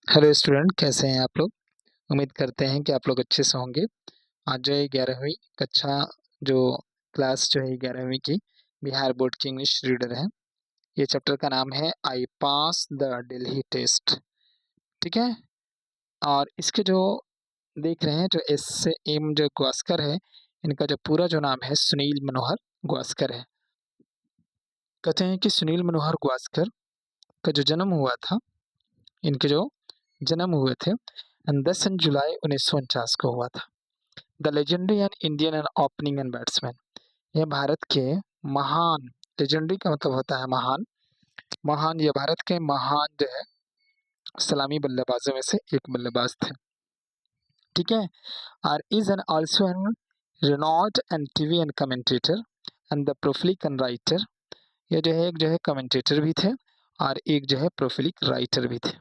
Hello student, कैसे हैं आप लोग। उम्मीद करते हैं कि आप लोग अच्छे से होंगे। आज जो है 11वीं कक्षा जो क्लास जो है 11वीं की बिहार बोर्ड की इंग्लिश रीडर है। ये चैप्टर का नाम है आई पास द दिल्ली टेस्ट। ठीक है। और इसके जो देख रहे हैं जो एस से एम जो गावस्कर है, इनका जो पूरा जो नाम है सुनील मनोहर गावस्कर है। कहते हैं कि सुनील मनोहर गावस्कर का जो जन्म हुआ था, इनके जो जन्म हुए थे 10 जुलाई 1949 को हुआ था। The legendary and Indian and opening and batsman, यह भारत के महान, लेजेंडरी का मतलब होता है महान, महान ये भारत के महान जो है सलामी बल्लेबाजों में से एक बल्लेबाज थे। ठीक है। और is an also an renowned and TV and commentator and the prolific and writer. ये जो है एक जो है कमेंटेटर भी थे और एक जो है प्रोफिलिक राइटर भी थे।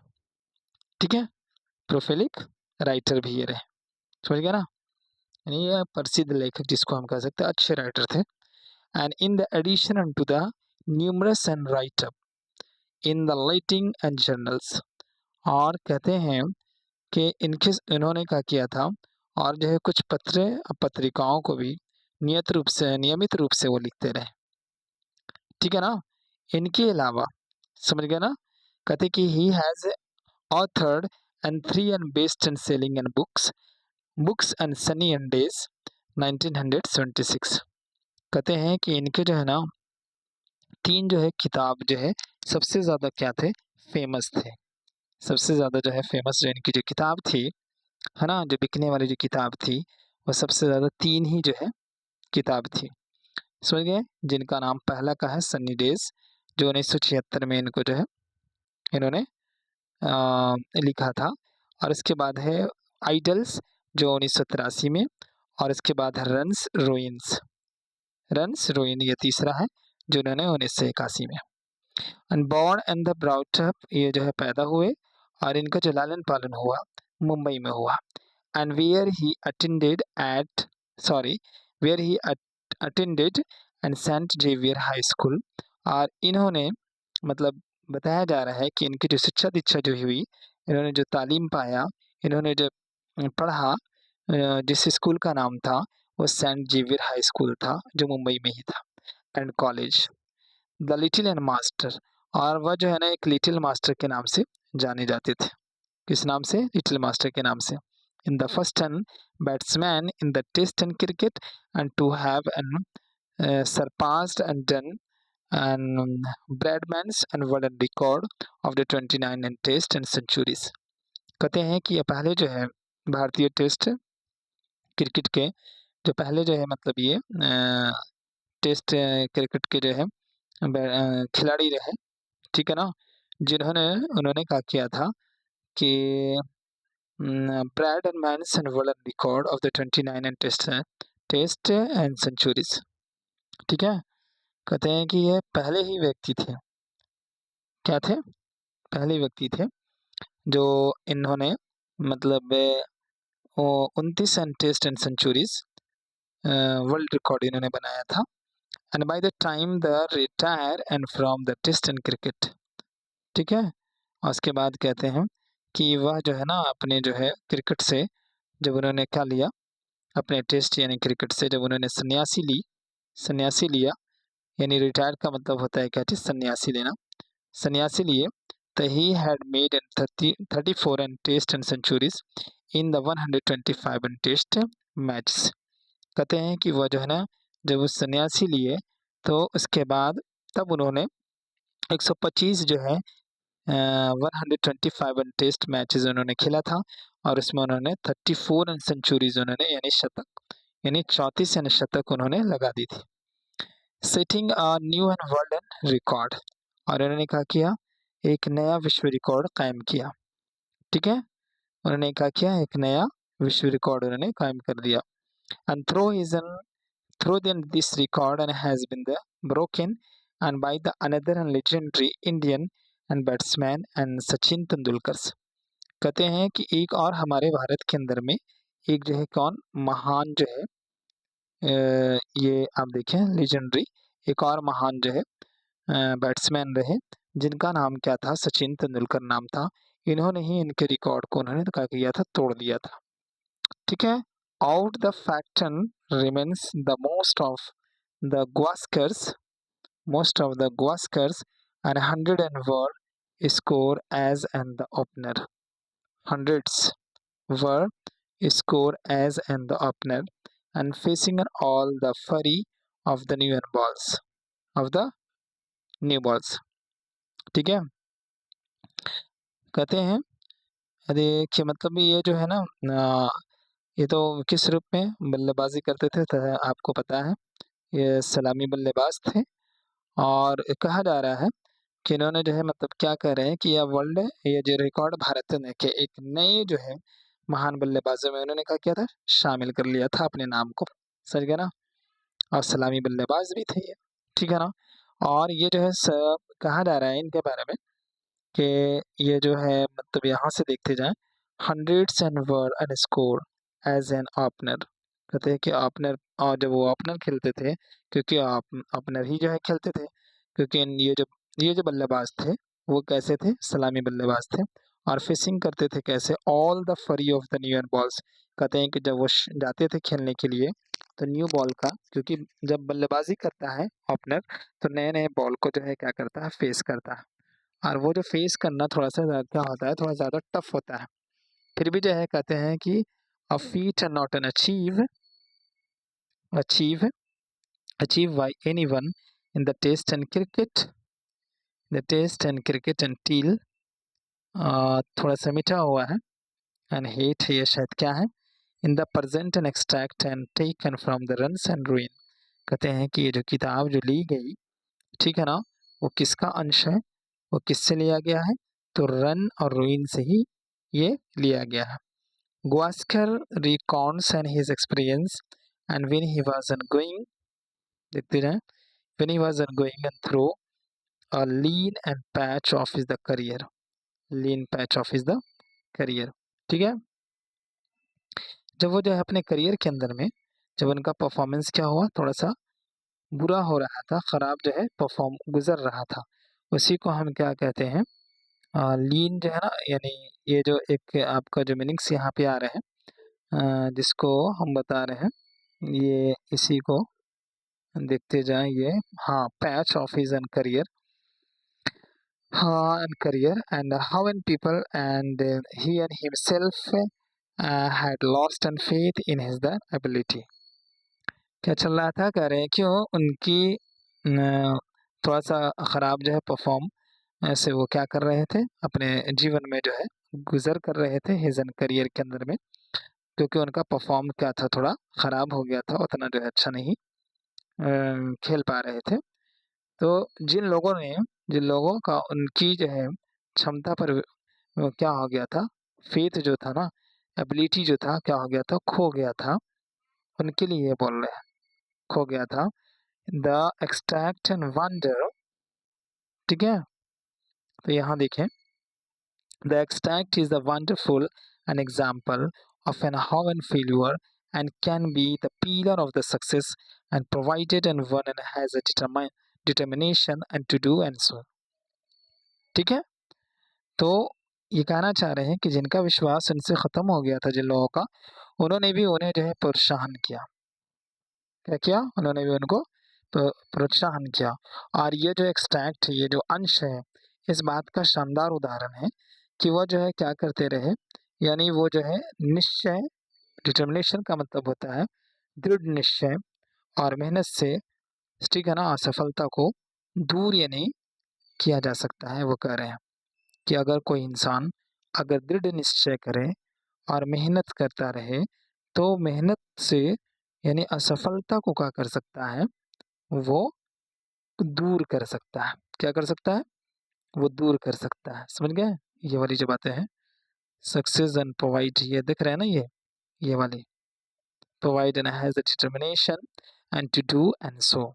ठीक है। प्रोफिलिक राइटर भी ये रहे। समझ गया ना। यानी ये प्रसिद्ध लेखक जिसको हम कह सकते हैं, अच्छे राइटर थे। And in the addition unto the numerous and write-up in the leading and journals, और कहते हैं कि इन्होंने क्या किया था, और जो है कुछ पत्रिकाओं को भी नियमित रूप से वो लिखते रहे। ठीक है ना। इनके अलावा समझ गए ना। कहते कि he has authored and 3 and best and selling and books and sunny and days 1976। कहते हैं कि इनके जो है ना 3 जो है किताब जो है सबसे ज़्यादा क्या थे, फेमस थे। सबसे ज़्यादा जो है फेमस जो इनकी जो किताब थी, है ना, जो बिकने वाली जो किताब थी, वो सबसे ज़्यादा 3 ही जो है किताब थी। समझ गए। जिनका नाम पहला का है सन्नी डेज़, जो 1976 में इनको जो है इन्होंने लिखा था। और इसके बाद है आइडल्स जो 1983 में, और इसके बाद है रन्स रोइन ये तीसरा है जो इन्होंने 1981 में। And born and the brought up, ये जो है पैदा हुए और इनका जो लालन पालन हुआ मुंबई में हुआ। And where he attended and Saint Xavier high school. और इन्होंने मतलब बताया जा रहा है कि इनकी जो शिक्षा दीक्षा जो हुई, इन्होंने जो तालीम पाया, इन्होंने जो पढ़ा, जिस स्कूल का नाम था वो सेंट जेवियर हाई स्कूल था जो मुंबई में ही था। And college the little and master, और वह जो है ना एक लिटिल मास्टर के नाम से जाने जाते थे। किस नाम से? लिटिल मास्टर के नाम से। In the first and batsman in the test and cricket and to have an surpassed and Don and Bradman's and world record of the 29 and test and centuries. कहते हैं कि ये पहले जो है भारतीय टेस्ट क्रिकेट के जो पहले जो है मतलब ये टेस्ट क्रिकेट के जो है खिलाड़ी रहे। ठीक है ना। जिन्होंने उन्होंने क्या किया था कि Bradman's world record of the 29 and test and centuries. ठीक है। कहते हैं कि ये पहले ही व्यक्ति थे। क्या थे? पहले व्यक्ति थे जो इन्होंने मतलब 29 and test and centuries world record इन्होंने बनाया था। And by the time the retire and from the test and cricket. ठीक है। और उसके बाद कहते हैं कि वह जो है ना अपने जो है क्रिकेट से जब उन्होंने क्या लिया, अपने टेस्ट यानी क्रिकेट से जब उन्होंने सन्यासी लिया, यानी रिटायर का मतलब होता है क्या चीज़, सन्यासी लेना। सन्यासी लिए तो he had made an 34 and test and centuries in the 125 and test matches. कहते हैं कि वह जो है ना जब वो सन्यासी लिए तो उसके बाद तब उन्होंने 125 जो है 125 टेस्ट मैचेस उन्होंने खेला था, और उसमें उन्होंने 34 रन सेंचुरीज उन्होंने यानी शतक यानी 34 यानी शतक उन्होंने लगा दी थी। Setting a new and world record, और उन्होंने क्या किया, एक नया विश्व रिकॉर्ड कायम किया। ठीक है। उन्होंने क्या किया, एक नया विश्व रिकॉर्ड उन्होंने कायम कर दिया। And through then this record and has been the broken and by the another and legendary Indian and batsman and Sachin Tendulkar. कहते हैं कि एक और हमारे भारत के अंदर में एक जो है कौन महान जो है ये आप देखें लेजेंडरी एक और महान जो है बैट्समैन रहे जिनका नाम क्या था, सचिन तेंदुलकर नाम था। इन्होंने ही इनके रिकॉर्ड को उन्होंने क्या किया था, तोड़ दिया था। ठीक है। Out the fact remains the the Gavaskar's most of the Gavaskars and 100 and were score as and the opener. Hundreds were score as and the opener and facing on all the fury of the new balls. ठीक है। कहते हैं देखिए मतलब ये जो है ना ये तो किस रूप में बल्लेबाजी करते थे तो आपको पता है, ये सलामी बल्लेबाज थे। और कहा जा रहा है कि इन्होंने जो है मतलब क्या कह रहे हैं कि ये जो रिकॉर्ड भारत ने के एक नए जो है महान बल्लेबाजों में उन्होंने क्या किया था, शामिल कर लिया था अपने नाम को। समझ गया ना। और सलामी बल्लेबाज भी थे ये। ठीक है ना। और ये जो है सब कहा जा रहा है इनके बारे में कि ये जो है मतलब यहाँ से देखते जाएं, hundreds and were and score as an opener. कहते हैं कि ओपनर, और जब वो ओपनर खेलते थे, क्योंकि ओपनर ही जो है खेलते थे, क्योंकि ये जो बल्लेबाज थे वो कैसे थे, सलामी बल्लेबाज थे। और फिशिंग करते थे कैसे, ऑल द फरी ऑफ द न्यू बॉल्स। कहते हैं कि जब वो जाते थे खेलने के लिए तो न्यू बॉल का, क्योंकि जब बल्लेबाजी करता है ओपनर तो नए नए बॉल को जो है क्या करता है, फेस करता है। और वो जो फेस करना थोड़ा सा क्या होता है, थोड़ा ज़्यादा टफ होता है। फिर भी जो है कहते हैं कि a feat not an achieve achieved by anyone in the test and cricket until थोड़ा सा मिटा हुआ है, एंड हेट ये शायद क्या है, in the present and extract and taken from the runs and ruin. कहते हैं कि ये जो किताब जो ली गई, ठीक है ना, वो किसका अंश है, वो किससे लिया गया है, तो रन और रूइन से ही ये लिया गया है। Gwaskar recounts and his experience and when he was going, देखते हैं, when he was going and through a lean and patch of his the career, lean patch of his the career। ठीक है। जब वो जो है अपने करियर के अंदर में, जब उनका परफॉर्मेंस क्या हुआ, थोड़ा सा बुरा हो रहा था, खराब जो है परफॉर्म गुजर रहा था, उसी को हम क्या कहते हैं, लीन जो है ना, यानी ये जो एक आपका जो मीनिंग्स यहाँ पे आ रहे हैं, जिसको हम बता रहे हैं, ये इसी को देखते जाएं। ये हाँ, patch of his and career, हाँ and career and how and people and he and himself had lost and faith in his the ability। क्या चल रहा था, कह रहे हैं क्यों उनकी थोड़ा सा खराब जो है परफॉर्म ऐसे वो क्या कर रहे थे, अपने जीवन में जो है गुजर कर रहे थे हिज एंड करियर के अंदर में, क्योंकि उनका परफॉर्म क्या था, थोड़ा खराब हो गया था, उतना जो है अच्छा नहीं खेल पा रहे थे। तो जिन लोगों का उनकी जो है क्षमता पर क्या हो गया था, फेथ जो था ना, एबिलिटी जो था क्या हो गया था, खो गया था, उनके लिए ये बोल रहे हैं, खो गया था। The extract and wonder. ठीक है। तो यहाँ देखें, the extract is the wonderful an example of an how and failure and can be the pillar of the success and provided and one and has a determination and to do and so। ठीक है। तो ये कहना चाह रहे हैं कि जिनका विश्वास उनसे खत्म हो गया था, जिन लोगों का, उन्होंने भी उन्हें जो है प्रोत्साहन किया। क्या किया, उन्होंने भी उनको प्रोत्साहन किया। और ये जो एक्सट्रैक्ट, ये जो अंश है, इस बात का शानदार उदाहरण है कि वह जो है क्या करते रहे, यानी वो जो है निश्चय, डिटर्मिनेशन का मतलब होता है दृढ़ निश्चय और मेहनत से, ठीक है ना, असफलता को दूर यानी किया जा सकता है। वो कह रहे हैं कि अगर कोई इंसान अगर दृढ़ निश्चय करे और मेहनत करता रहे, तो मेहनत से यानी असफलता को क्या कर सकता है, वो दूर कर सकता है। क्या कर सकता है, वो दूर कर सकता है। समझ गए, ये वाली जो बातें हैं, सक्सेस एंड प्रोवाइड, ये दिख रहे हैं ना, ये वाली, provide and has the determination and to do and so.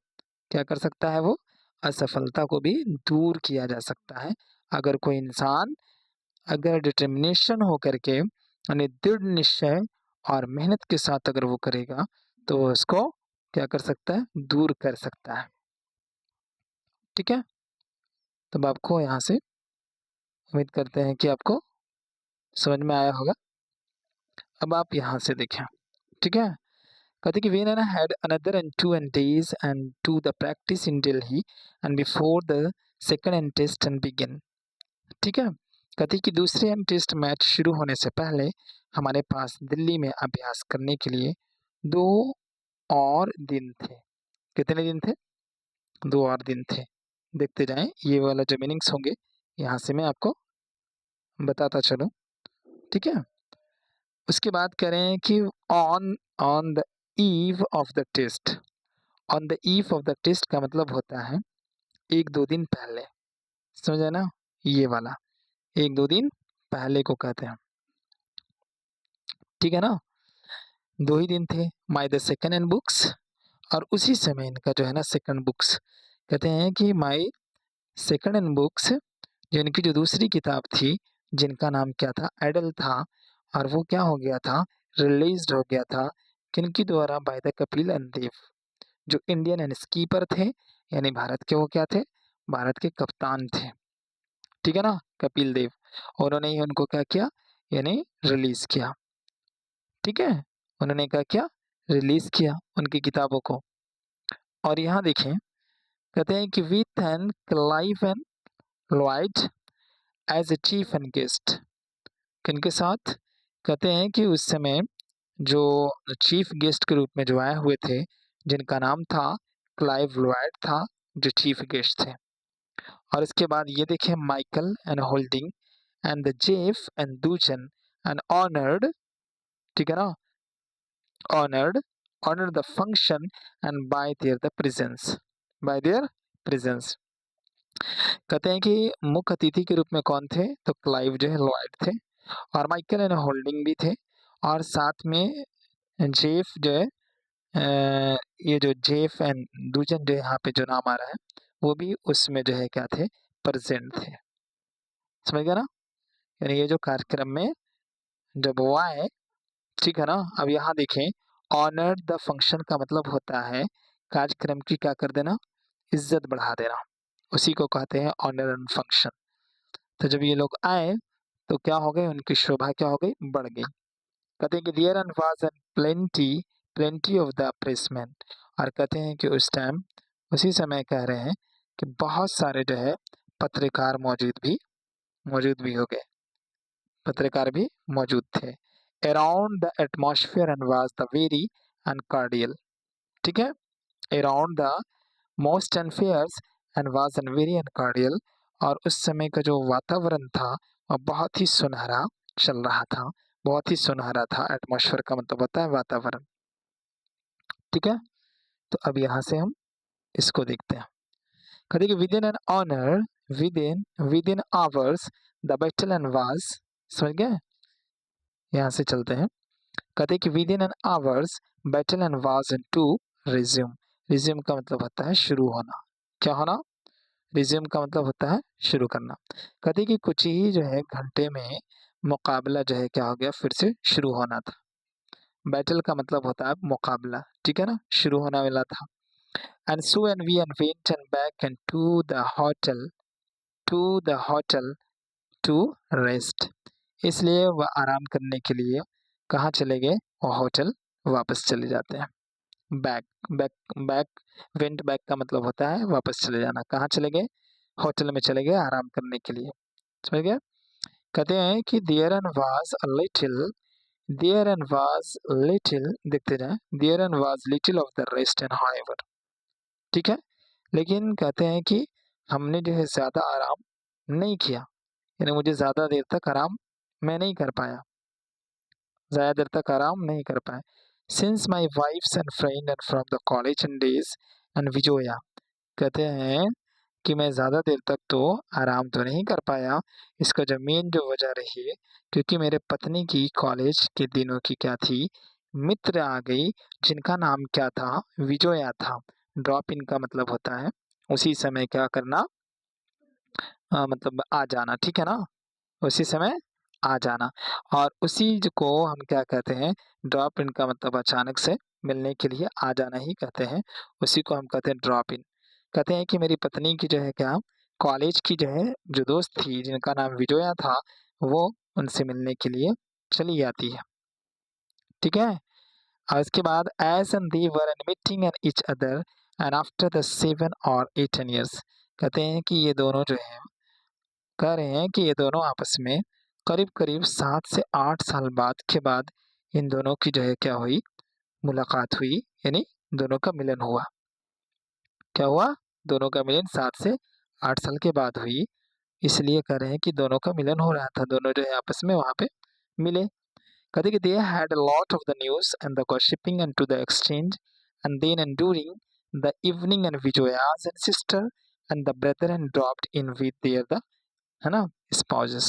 क्या कर सकता है, वो असफलता को भी दूर किया जा सकता है। अगर कोई इंसान अगर डिटर्मिनेशन हो करके यानी दृढ़ निश्चय और मेहनत के साथ अगर वो करेगा, तो वो उसको क्या कर सकता है, दूर कर सकता है। ठीक है। तब आपको यहाँ से उम्मीद करते हैं कि आपको समझ में आया होगा। अब आप यहाँ से देखें, ठीक है। कहते कि Vienna had another and 2 days and to the practice in Delhi and before the second and test and begin, ठीक है। कहते कि दूसरे एंड टेस्ट मैच शुरू होने से पहले हमारे पास दिल्ली में अभ्यास करने के लिए 2 और दिन थे। कितने दिन थे? 2 और दिन थे। देखते जाएं, ये वाला जो मीनिंग्स होंगे यहाँ से मैं आपको बताता चलूं, ठीक है। उसके बाद करें कि on the eve of the test. On the eve of the test का मतलब होता है 1-2 दिन पहले, समझे ना? ये वाला 1-2 दिन पहले को कहते हैं, ठीक है ना। 2 ही दिन थे। My the second hand books, और उसी समय इनका जो है ना सेकंड बुक्स, कहते हैं कि माय सेकंड हैंड बुक्स, जो इनकी जो दूसरी किताब थी जिनका नाम क्या था, एडल था, और वो क्या हो गया था, रिलीज्ड हो गया था किनकी द्वारा, बाय द कपिल एंड देव, जो इंडियन एंड स्कीपर थे, यानी भारत के वो क्या थे, भारत के कप्तान थे, ठीक है ना, कपिल देव। उन्होंने ही उनको क्या किया, यानी रिलीज किया, ठीक है। उन्होंने क्या किया, रिलीज किया उनकी किताबों को। और यहाँ देखें, कहते हैं कि with and Clive and Lloyd as a chief and guest, किनके साथ, कहते हैं कि उस समय जो चीफ गेस्ट के रूप में जो आए हुए थे, जिनका नाम था क्लाइव लॉयड था, जो चीफ गेस्ट थे। और इसके बाद ये देखें, Michael and Holding and the Jeff and Dujon and honoured, ठीक है ना, honoured the function and by their the presence, by their presence. कहते हैं कि मुख्य अतिथि के रूप में कौन थे, तो क्लाइव जो है लॉयड थे, और माइकल एंड होल्डिंग भी थे, और साथ में जेफ जो है, ये जो जेफ एंड दूजन जो यहाँ पे जो नाम आ रहा है, वो भी उसमें जो है क्या थे, प्रेजेंट थे, समझ गया ना। यानी ये जो कार्यक्रम में जब वो आए, ठीक है ना। अब यहाँ देखें, ऑनर द फंक्शन का मतलब होता है कार्यक्रम की क्या कर देना, इज्जत बढ़ा देना, उसी को कहते हैं ऑनर एंड फंक्शन। तो जब ये लोग आए तो क्या हो गए, उनकी शोभा क्या हो गई, बढ़ गई। कहते हैं कि there and was and plenty of the pressman, और कहते हैं कि उस टाइम, उसी समय कह रहे हैं कि बहुत सारे जो है पत्रकार मौजूद भी हो गए, पत्रकार भी मौजूद थे। Around the atmosphere and was the very and cordial, ठीक है। Around the most and fairs and was and very and cordial, और उस समय का जो वातावरण था वह बहुत ही सुनहरा चल रहा था, बहुत ही सुनहरा था। एटमॉस्फेयर का मतलब होता है वातावरण, ठीक है। तो अब यहाँ से हम इसको देखते हैं। कहते कि within an hour, within hours the battle and was, समझ गए। यहाँ से चलते हैं। कहते कि within an hours battle and was in to resume. Resume का मतलब होता है शुरू होना, क्या होना, रिज्यूम का मतलब होता है शुरू करना। कहते कि कुछ ही जो है घंटे में मुकाबला जो है क्या हो गया, फिर से शुरू होना था। बैटल का मतलब होता है मुकाबला, ठीक है ना, शुरू होने वाला था। And so and we and went and back and to the hotel to rest, इसलिए वह आराम करने के लिए कहाँ चले गए, वो होटल वापस चले जाते हैं। Back back back went back का मतलब होता है वापस चले जाना। कहाँ चले गए, होटल में चले गए आराम करने के लिए, समझ गए। कहते हैं कि देयर एंड वाज लिटिल, देखते जाए, there and was little of the rest and however, ठीक है। लेकिन कहते हैं कि हमने जो है ज्यादा आराम नहीं किया, यानी मुझे ज्यादा देर तक आराम मैं नहीं कर पाया, ज्यादा देर तक आराम नहीं कर पाया। Since my wife's and friend and from the college and days and Vijoya, कहते हैं कि मैं ज़्यादा देर तक तो आराम तो नहीं कर पाया, इसका जो मेन जो वजह रही है, क्योंकि मेरे पत्नी की कॉलेज के दिनों की क्या थी, मित्र आ गई, जिनका नाम क्या था, विजोया था। ड्रॉप इन का मतलब होता है उसी समय क्या करना, मतलब आ जाना, ठीक है ना, उसी समय आ जाना। और को हम क्या कहते हैं, ड्रॉप इन का मतलब अचानक से मिलने के लिए आ जाना ही कहते हैं, उसी को हम कहते हैं ड्रॉप इन। कहते हैं कि मेरी पत्नी की जो है क्या, कॉलेज की जो है जो दोस्त थी जिनका नाम विजया था, वो उनसे मिलने के लिए चली जाती है। ठीक है? और इसके बाद as and they were admitting an each other and after the 7 और 8 ईयर्स, कहते हैं कि ये दोनों जो हैं कह रहे हैं कि ये दोनों आपस में करीब-करीब 7 से 8 साल बाद के बाद इन दोनों की जो है क्या हुई, मुलाकात हुई, यानी दोनों का मिलन हुआ। क्या हुआ? दोनों का मिलन 7 से 8 साल के बाद हुई, इसलिए कह रहे हैं कि दोनों का मिलन हो रहा था, दोनों जो है आपस में वहाँ पे मिले। कहते कि they had a lot of the news and the gossiping and to the exchange and then and during the evening and Vijoya's and sister and the brethren dropped in with their the है ना spouses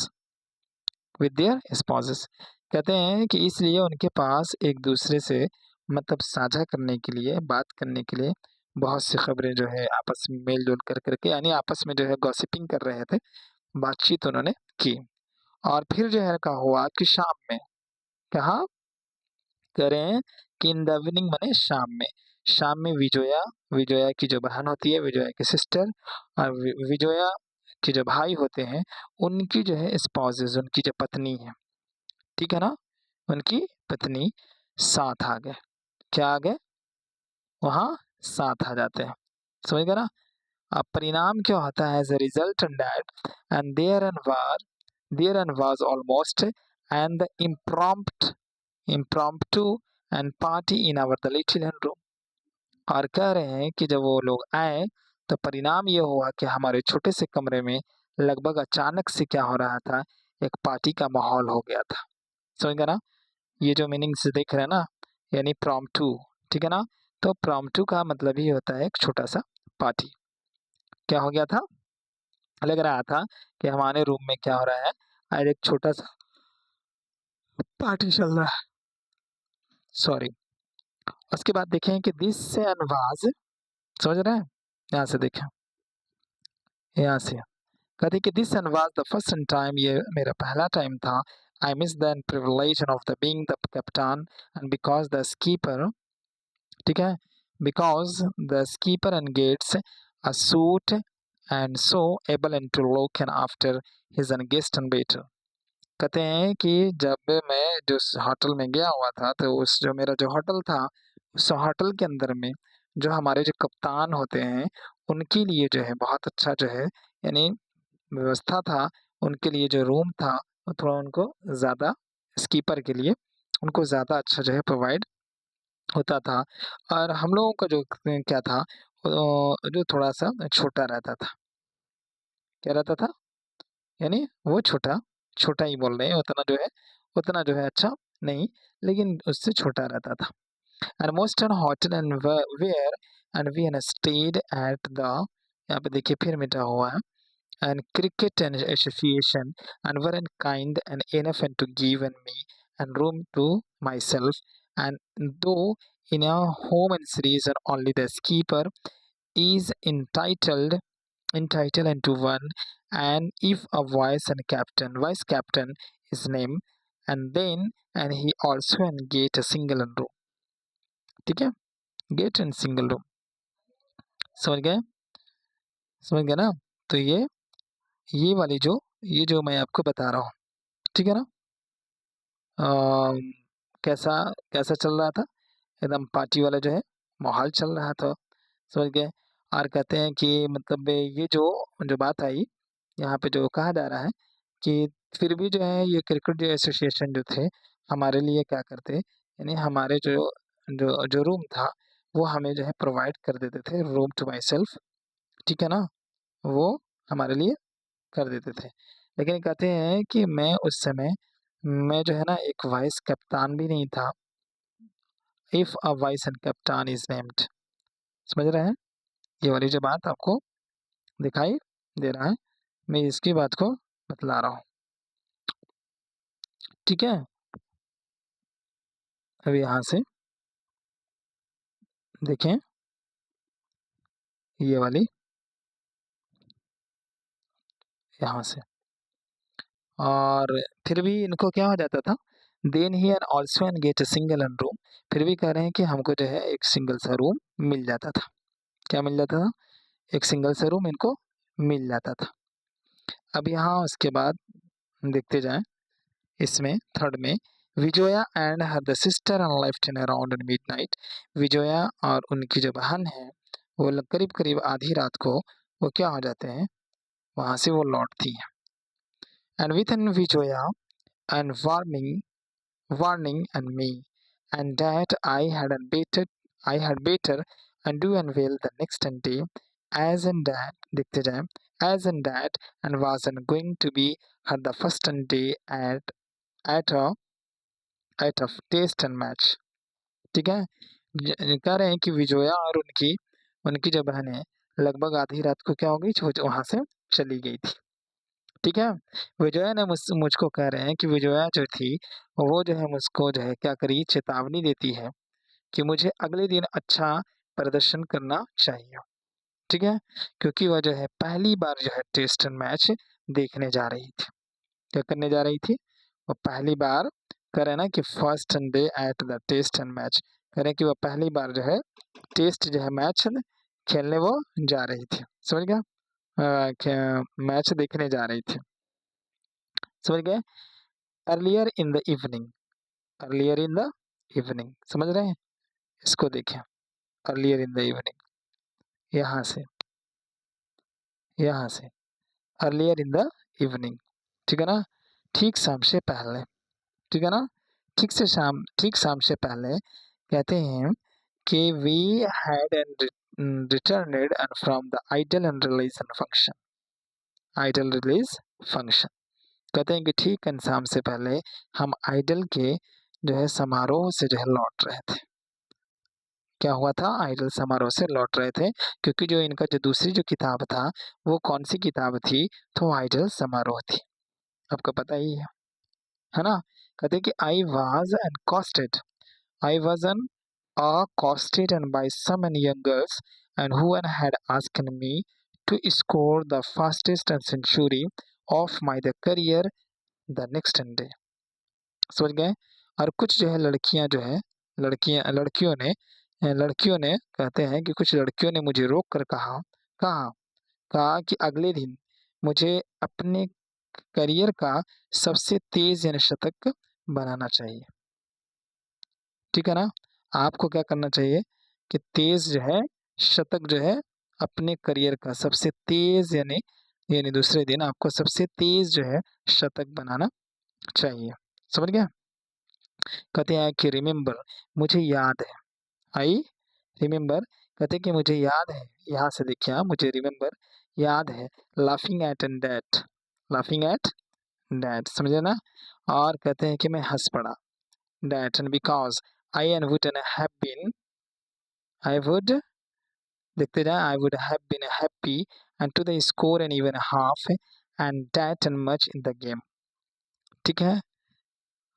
with their spouses। कहते हैं कि इसलिए उनके पास एक दूसरे से मतलब साझा करने के लिए, बात करने के लिए बहुत सी खबरें जो है आपस में मेल-जोल कर करके यानी आपस में जो है गॉसिपिंग कर रहे थे, बातचीत उन्होंने की। और फिर जो है क्या हुआ कि शाम में कहा करें कि इन द इवनिंग माने शाम में। शाम में विजया विजया की जो बहन होती है, विजया की सिस्टर और विजया के जो भाई होते हैं, उनकी जो है स्पाउसेस उनकी जो पत्नी है, ठीक है ना? उनकी पत्नी साथ आ गए। क्या आ गए? वहाँ साथ आ जाते हैं। समझ गए ना? अब परिणाम क्या होता है as a result and that and there and was almost and the impromptu and party in our the little room। और कह रहे हैं कि जब वो लोग आए तो परिणाम ये हुआ कि हमारे छोटे से कमरे में लगभग अचानक से क्या हो रहा था, एक पार्टी का माहौल हो गया था। समझ गए ना? ये जो मीनिंग्स देख रहे हैं ना, यानी प्रॉम्प्टू, ठीक है ना? तो प्रॉम्प्टू का मतलब ही होता है एक छोटा सा पार्टी। क्या हो गया था? लग रहा था कि हमारे रूम में क्या हो रहा है, और एक छोटा सा पार्टी चल रहा है। सॉरी। उसके बाद देखें कि दिस से अनवाज, समझ रहे हैं? यहाँ से देखें, यहाँ से कहते कि this son was the first time, ये मेरा पहला टाइम था। I miss the privilege of the being the captain and because the skipper, ठीक है, because the skipper and gets a suit and so able and to look and after his an guest and better. कहते हैं कि जब मैं जिस hotel में गया हुआ था तो उस जो मेरा जो होटल था, उस होटल के अंदर में जो हमारे जो कप्तान होते हैं उनके लिए जो है बहुत अच्छा जो है यानी व्यवस्था था, उनके लिए जो रूम था वो थोड़ा उनको ज़्यादा स्कीपर के लिए उनको ज़्यादा अच्छा जो है प्रोवाइड होता था। और हम लोगों का जो क्या था जो थोड़ा-सा छोटा रहता था। क्या रहता था? यानी वो छोटा, छोटा ही बोल रहे हैं उतना जो है अच्छा नहीं, लेकिन उससे छोटा रहता था। And most an hotel and where and we an stayed at the, यहाँ पे देखिए फिर मिटा हुआ है, and cricket and association and were kind and enough and to give and me and room to myself, and though in a home and series and only the skipper is entitled into one, and if a vice captain is named and then and he also and get a single and room, ठीक है, get and single room। समझ गए? समझ गए ना? तो ये वाली जो ये जो मैं आपको बता रहा हूँ, ठीक है ना? अ, कैसा कैसा चल रहा था? एकदम पार्टी वाला जो है माहौल चल रहा था, समझ गए? और कहते हैं कि मतलब ये जो जो बात आई, यहाँ पे जो कहा जा रहा है कि फिर भी जो है ये क्रिकेट जो एसोसिएशन जो थे, हमारे लिए क्या करते, यानी हमारे जो जो जो रूम था, वो हमें जो है प्रोवाइड कर देते थे, रूम टू माई सेल्फ, ठीक है ना? वो हमारे लिए कर देते थे। लेकिन कहते हैं कि मैं उस समय मैं जो है ना एक वाइस कप्तान भी नहीं था। इफ अ वाइस एंड कप्तान इज नेम्ड, समझ रहे हैं? ये वाली जो बात आपको दिखाई दे रहा है, मैं इसकी बात को बतला रहा हूँ, ठीक है? अभी यहाँ से देखें, ये वाली यहाँ से, और फिर भी इनको क्या हो जाता था, then he and also and get a single and room, फिर भी कह रहे हैं कि हमको जो है एक सिंगल सा रूम मिल जाता था। क्या मिल जाता था? एक सिंगल सा रूम इनको मिल जाता था। अब यहाँ उसके बाद देखते जाएं, इसमें थर्ड में Vijoya and her the sister and left in around midnight. Vijoya और उनकी जो बहन है वो करीब करीब आधी रात को वो क्या हो जाते हैं, वहां से वो लौटती हैं। And with in Vijoya and warning and me, and that I had better and do and will the next day, as and that देखते जाएं, as and that and wasn't going to be her the first day at a at a taste and match। ठीक है, कह रहे हैं कि विजोया और उनकी उनकी जो बहन है लगभग आधी रात को क्या हो गई, वहां से चली गई थी। ठीक है, विजया ने मुझको कह रहे हैं कि विजया जो थी वो जो है मुझको जो है क्या करी, चेतावनी देती है कि मुझे अगले दिन अच्छा प्रदर्शन करना चाहिए। ठीक है, क्योंकि वह जो है पहली बार जो है टेस्ट मैच देखने जा रही थी। क्या करने जा रही थी, वो पहली बार कह रहे हैं ना कि first day at the test and match, कह रहे हैं कि वह पहली बार जो है टेस्ट जो है मैच खेलने वो जा रही थी। समझ गया, मैच देखने जा रही थी। समझ गए, earlier in the evening, earlier in the evening, समझ रहे हैं, इसको देखें, अर्लियर इन द इवनिंग, यहाँ से यहाँ से अर्लियर इन द इवनिंग। ठीक है ना, ठीक शाम से पहले। ठीक है ना, ठीक शाम से पहले कहते हैं कि we had and returned and from the idol and release function, idol release function. कहते हैं कि ठीक शाम से पहले हम आइडल के जो है समारोह से जो है लौट रहे थे। क्या हुआ था, आइडल समारोह से लौट रहे थे, क्योंकि जो इनका जो दूसरी जो किताब था वो कौन सी किताब थी, तो आइडल समारोह थी, आपको पता ही है ना। कहते कि I was accosted, I was an accosted and by some young girls and who had asked me to score the fastest century of my the career the next day। समझ गए, और कुछ जो है लड़कियां जो है लड़कियों ने कहते हैं कि कुछ लड़कियों ने मुझे रोक कर कहा कहा कहा कि अगले दिन मुझे अपने करियर का सबसे तेज यानी शतक बनाना चाहिए। ठीक है ना, आपको क्या करना चाहिए कि तेज जो है शतक जो है अपने करियर का सबसे तेज यानी यानी दूसरे दिन आपको सबसे तेज जो है शतक बनाना चाहिए। समझ गया, कहते हैं कि रिमेम्बर, मुझे याद है, आई रिमेम्बर, कहते कि मुझे याद है, यहाँ से देखिए आप, मुझे रिमेम्बर याद है, laughing at and that, laughing at that, समझे ना, और कहते हैं कि मैं हंस पड़ा, that and because I and would and have been, I would देखते जाए, I would have been happy and to the score and even half and that and much in the game. ठीक है,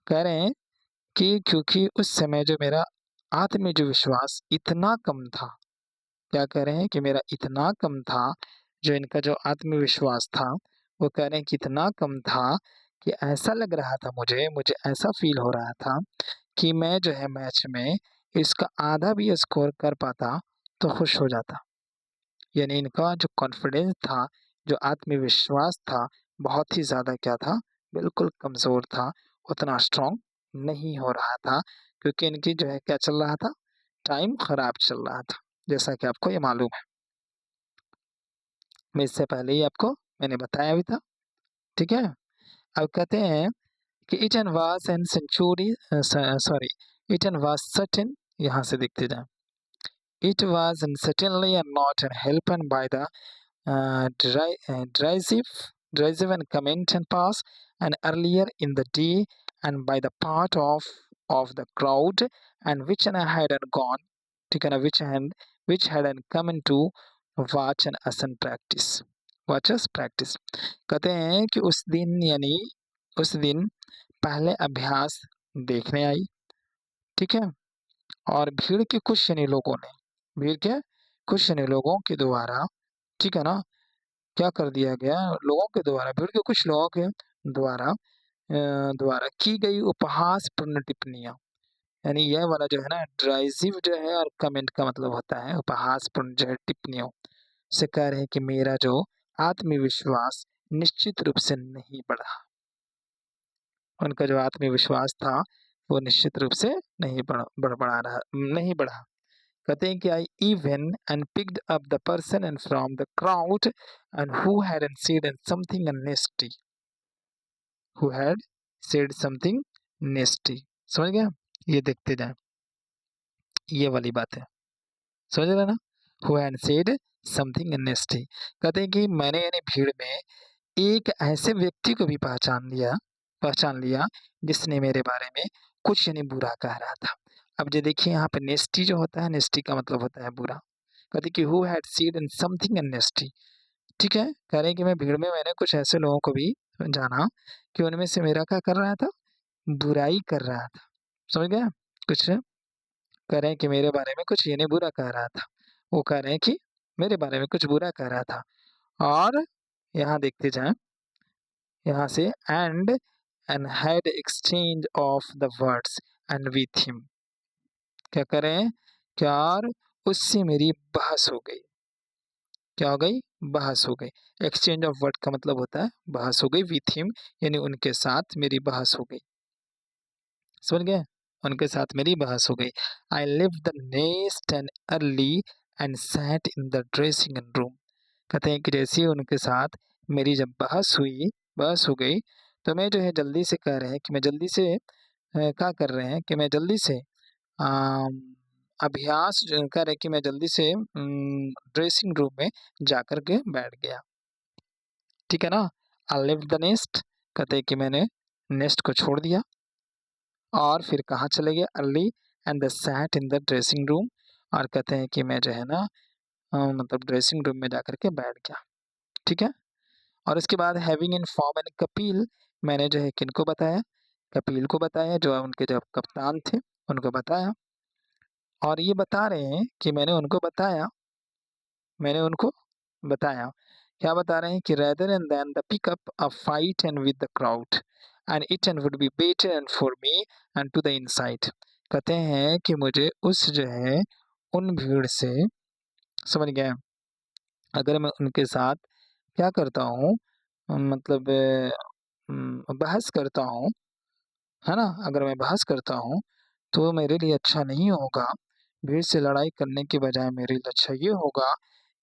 कह रहे हैं कि क्योंकि उस समय जो मेरा आत्म जो विश्वास इतना कम था, क्या कह रहे हैं कि मेरा इतना कम था, जो इनका जो आत्मविश्वास था वो कह रहे हैं कि इतना कम था कि ऐसा लग रहा था मुझे ऐसा फील हो रहा था कि मैं जो है मैच में इसका आधा भी स्कोर कर पाता तो खुश हो जाता। यानी इनका जो कॉन्फिडेंस था, जो आत्मविश्वास था, बहुत ही ज़्यादा क्या था, बिल्कुल कमज़ोर था, उतना स्ट्रॉन्ग नहीं हो रहा था, क्योंकि इनकी जो है क्या चल रहा था, टाइम खराब चल रहा था, जैसा कि आपको ये मालूम है, मैं इससे पहले ही आपको मैंने बताया भी था। ठीक है, अब कहते हैं कि it and was and century sorry it and was certain, यहाँ से देखते जाए, it was certainly not helped by the derisive and comment and pass and earlier in the day and by the part of the crowd and which and had gone, ठीक है ना, which had come into watch and us practice, watch us practice। कहते हैं कि उस दिन यानी उस दिन पहले अभ्यास देखने आई। ठीक है, और भीड़ के कुछ यानी लोगों ने, भीड़ के कुछ यानी लोगों के द्वारा, ठीक है ना, क्या कर दिया गया, लोगों के द्वारा, भीड़ के कुछ लोगों के द्वारा द्वारा की गई उपहासपूर्ण टिप्पणियां, यानी यह वाला जो है ना ड्राइसिव जो है और कमेंट का मतलब होता है उपहासपूर्ण जो है टिप्पणियों से, कह रहे हैं कि मेरा जो आत्मविश्वास निश्चित रूप से नहीं बढ़ा। उनका जो आत्मविश्वास था वो निश्चित रूप से नहीं बढ़ा। कहते हैं कि I even and picked up the person and from the crowd and who had said something nasty, who had said something nasty। समझ गया? ये देखते जाए, ये वाली बात है, समझ रहे ना? Who had said something nasty, कहते हैं कि मैंने यानी भीड़ में एक ऐसे व्यक्ति को भी पहचान लिया जिसने मेरे बारे में कुछ यानी बुरा कह रहा था। अब जो देखिए यहाँ पे नेस्टी जो होता है, नेस्टी का मतलब होता है बुरा। कहते कि who had said in something in nasty, ठीक है? कह रहे हैं कि मैं भीड़ में मैंने कुछ ऐसे लोगों को भी जाना कि उनमें से मेरा क्या कर रहा था, बुराई कर रहा था। समझ गया? कुछ कह रहे हैं कि मेरे बारे में कुछ यानी बुरा कह रहा था। वो कह रहे हैं कि मेरे बारे में कुछ बुरा कह रहा था। और यहाँ देखते जाएं, यहाँ से and had exchange of the words and with him, क्या करें, क्या और उससे मेरी बहस हो गई। क्या हो गई? बहस हो गई। एक्सचेंज ऑफ वर्ड का मतलब होता है बहस हो गई, विथ हिम यानी उनके साथ मेरी बहस हो गई। समझ गए? उनके साथ मेरी बहस हो गई। I live the nest and early and sat in the dressing room, कहते हैं कि जैसे ही उनके साथ मेरी जब बहस हो गई, तो मैं जो है जल्दी से कह रहे हैं कि मैं जल्दी से क्या कर रहे हैं कि मैं जल्दी से अम, अभ्यास जो कर रहे कि मैं जल्दी से ड्रेसिंग रूम में जाकर के बैठ गया। ठीक है ना? आई लिव द नेस्ट, कहते हैं कि मैंने नेस्ट को छोड़ दिया और फिर कहाँ चले गए, early and the sat in the dressing room, और कहते हैं कि मैं जो है ना मतलब ड्रेसिंग रूम में जाकर के बैठ गया। ठीक है? और उसके बाद हैविंग इन्फॉर्म एंड कपिल, मैंने जो है किनको बताया, कपिल को बताया, जो उनके जो कप्तान थे उनको बताया। और ये बता रहे हैं कि मैंने उनको बताया, क्या बता रहे हैं कि rather and then the pick up a fight and with the crowd and it and would be better and for me and to the inside, कहते हैं कि मुझे उस जो है उन भीड़ से, समझ गए, अगर मैं उनके साथ क्या करता हूँ, मतलब बहस करता हूँ, है ना? अगर मैं बहस करता हूँ तो मेरे लिए अच्छा नहीं होगा। भीड़ से लड़ाई करने के बजाय मेरे लिए अच्छा ये होगा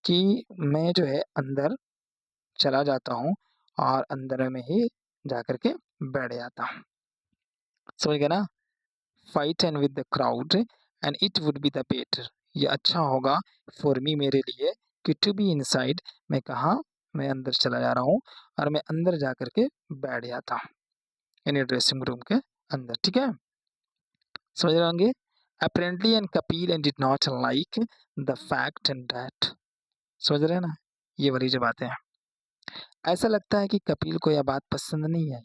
कि मैं जो है अंदर चला जाता हूँ और अंदर में ही जाकर के बैठ जाता हूँ। समझ गए ना? Fight and with the crowd and it would be the better, ये अच्छा होगा फॉर मी मेरे लिए कि टू बी इनसाइड, मैं कहाँ, मैं अंदर चला जा रहा हूँ और मैं अंदर जाकर के बैठ जाता हूँ यानी ड्रेसिंग रूम के अंदर। ठीक है? समझ रहे होंगे? Apparently and Kapil and did not like the fact and that, समझ रहे हैं ना? ये वाली जो बातें हैं, ऐसा लगता है कि कपिल को यह बात पसंद नहीं आई,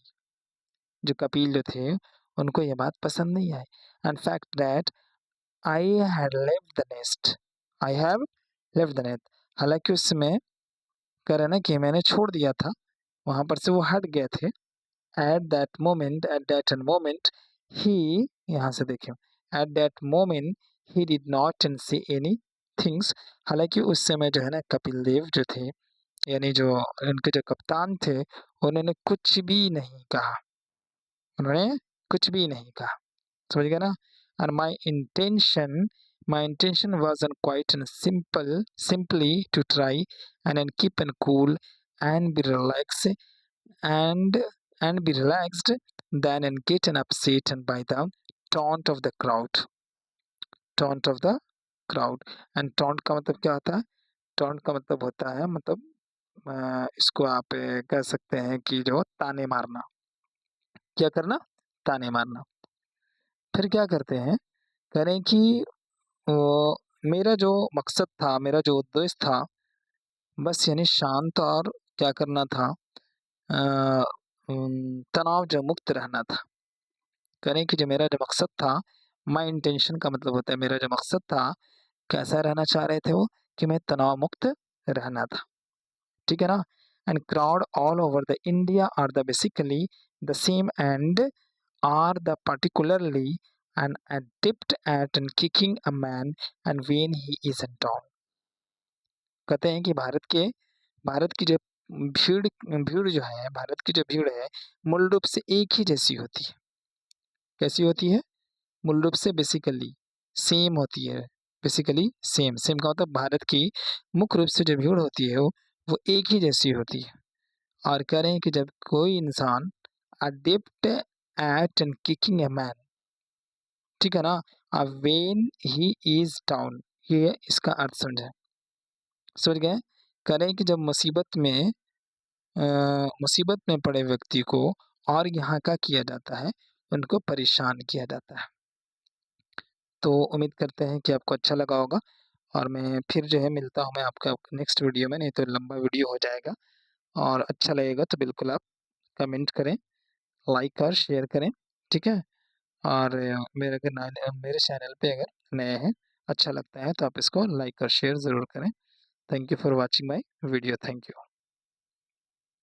जो कपिल जो थे उनको यह बात पसंद नहीं आई। And fact that I had left the nest, I have left the nest, हालांकि उस समय कह रहे ना कि मैंने छोड़ दिया था, वहां पर से वो हट गए थे। एट दैट मोमेंट ही, यहाँ से देखिए, at that moment he did not से एनी थिंग्स, हालांकि उस समय जो है ना कपिल देव जो थे यानी जो उनके जो कप्तान थे उन्होंने कुछ भी नहीं कहा, उन्होंने कुछ भी नहीं कहा। समझ गया ना? और my intention was an quite and simply to try and keep an cool and be relax and be relaxed than and get an upset and by the taunt of the crowd, taunt of the crowd। and taunt का मतलब क्या होता है? taunt का मतलब होता है, मतलब इसको आप कह सकते हैं कि जो ताने मारना, क्या करना, ताने मारना। फिर क्या करते हैं, कह रहे हैं कि वो, मेरा जो मकसद था, मेरा जो उद्देश्य था, बस यानी शांत और क्या करना था, तनाव जो मुक्त रहना था। करें कि जो मेरा जो मकसद था, माई इंटेंशन का मतलब होता है मेरा जो मकसद था, कैसा रहना चाह रहे थे वो, कि मैं तनाव मुक्त रहना था। ठीक है ना? And crowd all over the India are the basically the same and are the particularly an adept at and kicking a man and when he is in down, कहते हैं कि भारत की जो भीड़ भीड़ जो है, भारत की जो भीड़ है, मूल रूप से एक ही जैसी होती है। कैसी होती है? मूल रूप से बेसिकली सेम होती है। बेसिकली सेम, सेम का मतलब भारत की मुख्य रूप से जो भीड़ होती है वो एक ही जैसी होती है। और कह रहे हैं कि जब कोई इंसान adept at and kicking a man, ठीक है ना, व्हेन ही इज डाउन, ये इसका अर्थ समझे, समझ गए? कह रहे हैं कि जब मुसीबत में पड़े व्यक्ति को और यहाँ का किया जाता है, उनको परेशान किया जाता है। तो उम्मीद करते हैं कि आपको अच्छा लगा होगा और मैं फिर जो है मिलता हूँ मैं आपका नेक्स्ट वीडियो में, नहीं तो लंबा वीडियो हो जाएगा। और अच्छा लगेगा तो बिल्कुल आप कमेंट करें, लाइक और शेयर करें, ठीक है? और मेरे चैनल पे अगर नए हैं, अच्छा लगता है तो आप इसको लाइक और शेयर ज़रूर करें। Thank you for watching my video. Thank you.